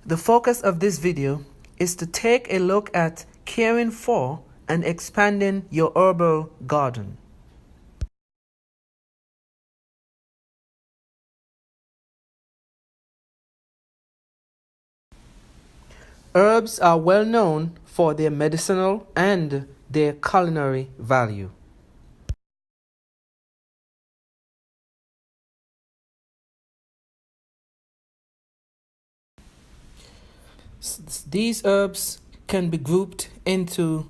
The focus of this video is to take a look at caring for and expanding your herbal garden. Herbs are well known for their medicinal and their culinary value. These herbs can be grouped into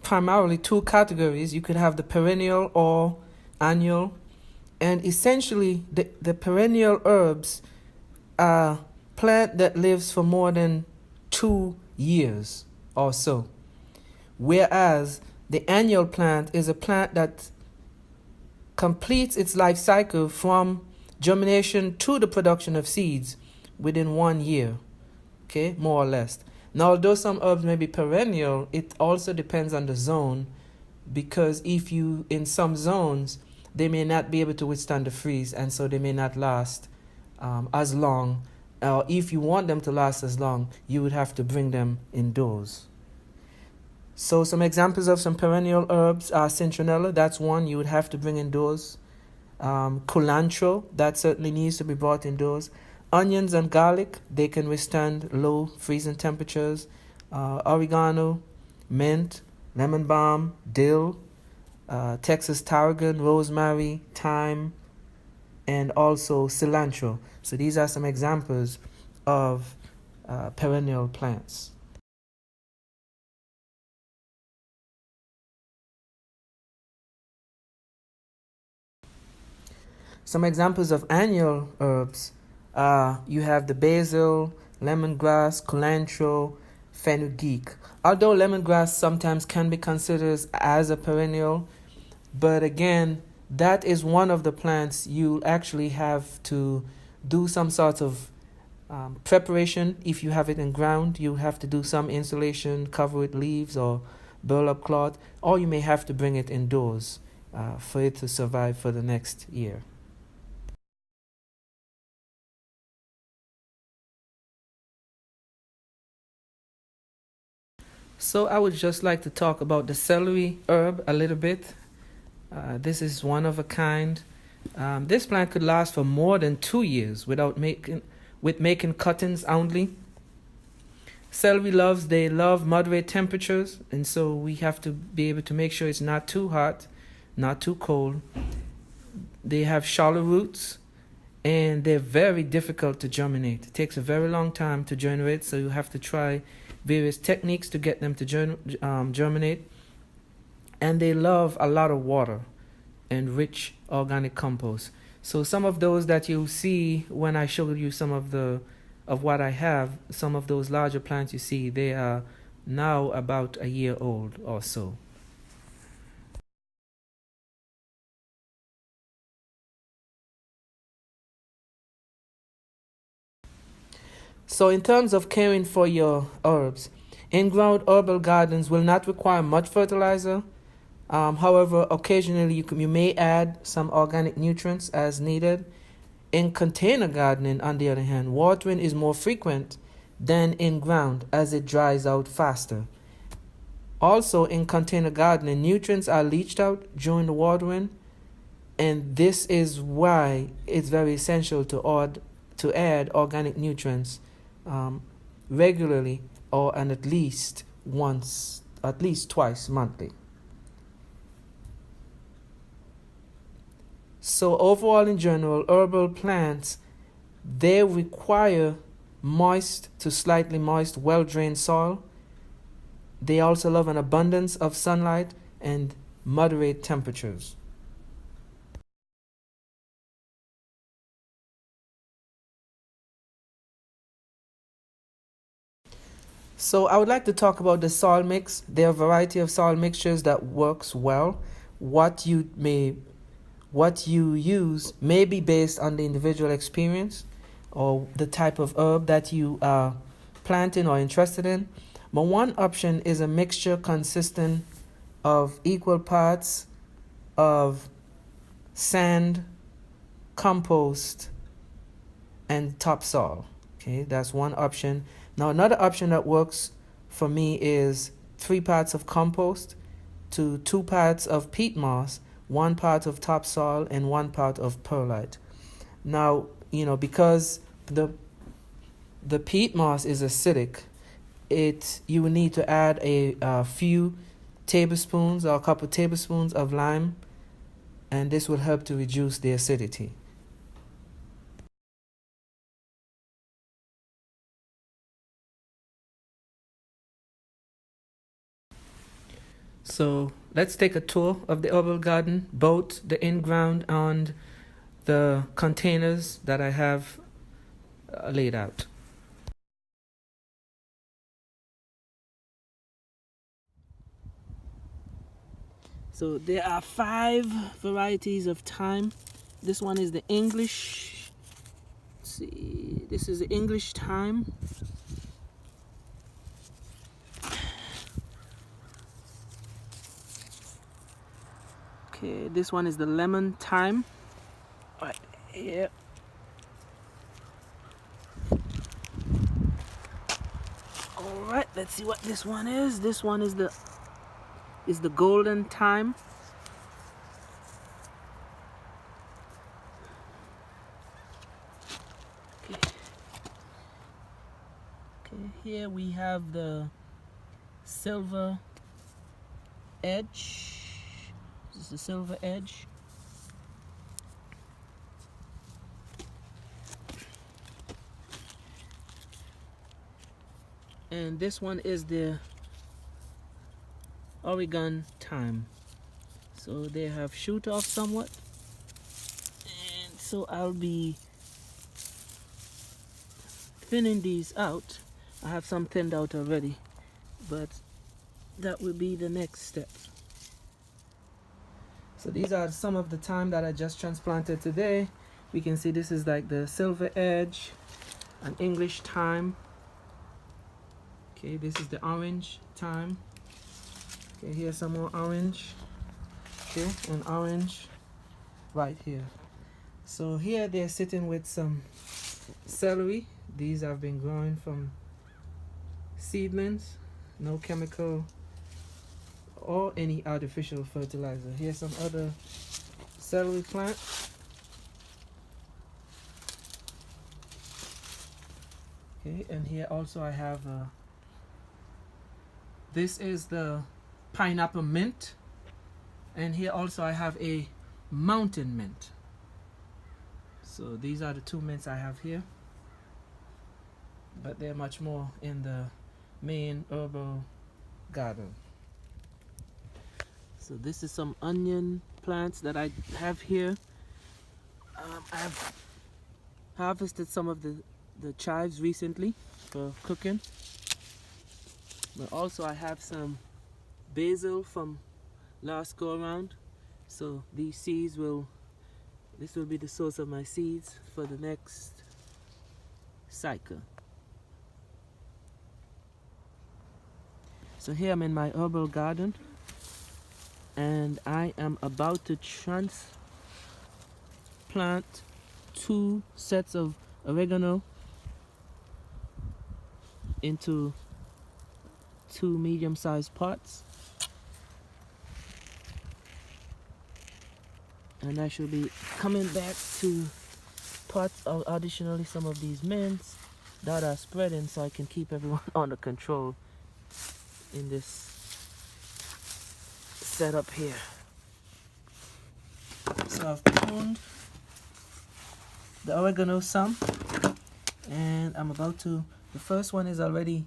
primarily two categories. You could have the perennial or annual, and essentially the perennial herbs are plant that lives for more than 2 years or so, whereas the annual plant is a plant that completes its life cycle from germination to the production of seeds within 1 year, okay, more or less. Now, although some herbs may be perennial, it also depends on the zone, because if you, in some zones, they may not be able to withstand the freeze, and so they may not last as long. If you want them to last as long, you would have to bring them indoors. So some examples of some perennial herbs are citronella, that's one you would have to bring indoors. Culantro, that certainly needs to be brought indoors. Onions and garlic, they can withstand low freezing temperatures. Oregano, mint, lemon balm, dill, Texas tarragon, rosemary, thyme, and also cilantro. So these are some examples of perennial plants. Some examples of annual herbs. You have the basil, lemongrass, culantro, fenugreek. Although lemongrass sometimes can be considered as a perennial, but again, that is one of the plants you actually have to do some sort of preparation. If you have it in ground, you have to do some insulation, cover with leaves or burlap cloth, or you may have to bring it indoors for it to survive for the next year. So I would just like to talk about the celery herb a little bit. This is one of a kind. This plant could last for more than 2 years with making cuttings only. Celery they love moderate temperatures, and so we have to be able to make sure it's not too hot, not too cold. They have shallow roots, and they're very difficult to germinate. It takes a very long time to germinate, so you have to try various techniques to get them to germinate. And they love a lot of water and rich organic compost. So some of those that you see when I showed you some of what I have, some of those larger plants you see, they are now about a year old or so. So in terms of caring for your herbs, in-ground herbal gardens will not require much fertilizer. However, occasionally you may add some organic nutrients as needed. In container gardening, on the other hand, watering is more frequent than in ground as it dries out faster. Also, in container gardening, nutrients are leached out during the watering, and this is why it's very essential to add organic nutrients regularly, and at least twice monthly. So overall, in general, herbal plants, they require moist to slightly moist, well-drained soil. They also love an abundance of sunlight and moderate temperatures. So I would like to talk about the soil mix. There are a variety of soil mixtures that works well. What you use may be based on the individual experience or the type of herb that you are planting or interested in. But one option is a mixture consisting of equal parts of sand, compost, and topsoil. Okay, that's one option. Now, another option that works for me is 3 parts of compost to 2 parts of peat moss, 1 part of topsoil, and 1 part of perlite. Now, because the peat moss is acidic, you will need to add a few tablespoons or a couple tablespoons of lime, and this will help to reduce the acidity. So let's take a tour of the herbal garden, both the in-ground and the containers that I have laid out. So there are 5 varieties of thyme. This one is the English. Let's see, this is the English thyme. Okay, this one is the lemon thyme. Right here. Alright, let's see what this one is. This one is the golden thyme. Okay, here we have the silver edge. This is the silver edge. And this one is the Oregon thyme. So they have shoot off somewhat. And so I'll be thinning these out. I have some thinned out already, but that will be the next step. So these are some of the thyme that I just transplanted today. We can see this is like the silver edge, an English thyme. Okay, this is the orange thyme. Okay, here's some more orange. Okay, and orange right here. So here they're sitting with some celery. These have been growing from seedlings, no chemical or any artificial fertilizer. Here's some other celery plant. Okay, and here also I have this is the pineapple mint, and here also I have a mountain mint. So these are the 2 mints I have here, but they're much more in the main herbal garden. So this is some onion plants that I have here. I've harvested some of the chives recently for cooking, but also I have some basil from last go around. So these seeds this will be the source of my seeds for the next cycle. So here I'm in my herbal garden, and I am about to transplant 2 sets of oregano into 2 medium-sized pots, and I should be coming back to pot additionally some of these mints that are spreading, so I can keep everyone under control in this setup here. So I've pruned the oregano some, and I'm about to, the first one is already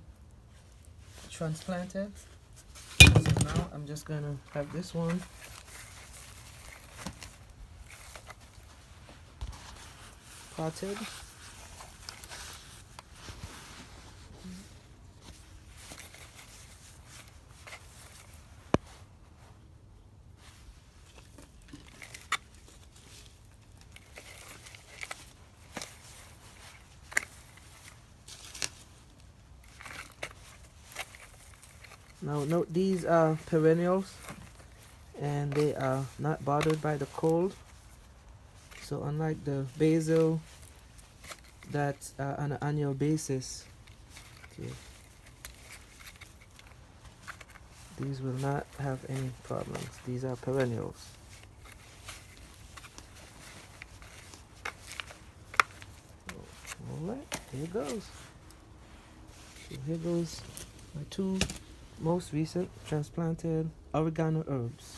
transplanted. So now I'm just gonna have this one potted. Now note, these are perennials and they are not bothered by the cold. So unlike the basil that's on an annual basis, here. These will not have any problems. These are perennials. Alright, here goes. So here goes my two most recent transplanted oregano herbs.